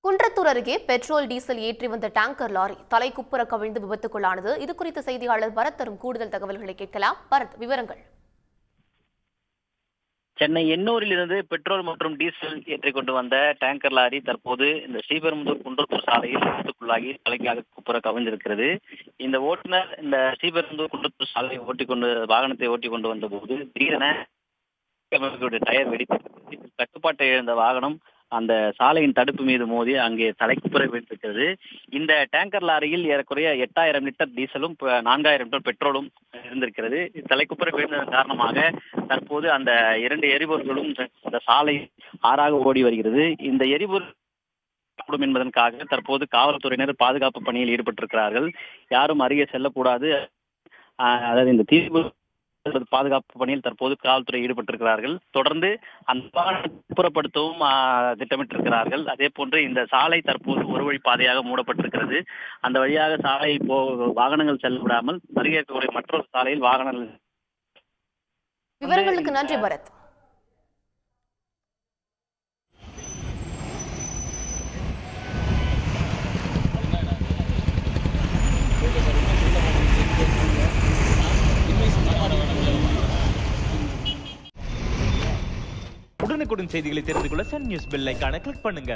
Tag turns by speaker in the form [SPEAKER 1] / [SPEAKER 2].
[SPEAKER 1] குன்றத்தூர் அருகே petrol diesel ஏற்றி வந்த டேங்கர் லாரி தலைக்குப்புற கவிழ்ந்து விபத்துக்குள்ளானது. இதுகுறித்து செய்தியாளர் பரத் தரும் கூடுதல் தகவல்களை கேட்கலாம். பரத், விவரங்கள்.
[SPEAKER 2] சென்னை எண்ணூரில் இருந்து பெட்ரோல் மற்றும் டீசல் ஏற்றிக் கொண்டு வந்த டேங்கர் லாரி தற்போது இந்த ஸ்ரீபெரும்புதூர் குன்றத்தூர் சாலையில் விபத்துக்குள்ளாகி தலைக்காக குப்புற கவிழ்ந்திருக்கிறது. இந்த ஓட்டுநர் இந்த ஸ்ரீபெரும்புதூர் குன்றத்தூர் சாலையை வாகனத்தை ஓட்டிக் கொண்டு வந்த போது திடீரென டயர் வெடித்தது. கட்டுப்பாட்டை இழந்த வாகனம் அந்த சாலையின் தடுப்பு மீது மோதி அங்கே தலைக்குப்புற விழுந்திருக்கிறது. இந்த டேங்கர் லாரியில் ஏறக்குறைய 8000 லிட்டர் டீசலும் 4000 லிட்டர் பெட்ரோலும் இருந்திருக்கிறது. தலைக்குப்புற விழுந்ததன் காரணமாக தற்போது அந்த 2 எரிபொருள்களும் இந்த சாலை ஆறாக ஓடி வருகிறது. இந்த எரிபொருள் என்பதற்காக தற்போது காவல்துறையினர் பாதுகாப்பு பணியில் ஈடுபட்டிருக்கிறார்கள். யாரும் அருகே செல்லக்கூடாது, அதாவது இந்த தீர்வு பாதுகாப்பு பணியில் தற்போது காவல்துறை ஈடுபட்டிருக்கிறார்கள். தொடர்ந்து அந்த வாகனத்தை புறப்படுத்தவும் திட்டமிட்டிருக்கிறார்கள். அதே போன்று இந்த சாலை தற்போது ஒரு வழி பாதையாக மூடப்பட்டிருக்கிறது. அந்த வழியாக சாலை வாகனங்கள் செல்ல விடாமல் அருகே இருக்கக்கூடிய மற்றொரு சாலையில் வாகனங்கள்.
[SPEAKER 1] விவரங்களுக்கு நன்றி பரத்.
[SPEAKER 3] உடனுக்குடன் செய்திகளை தெரிந்து கொள்ள சன் நியூஸ் பெல் ஐகானை கிளிக் பண்ணுங்க.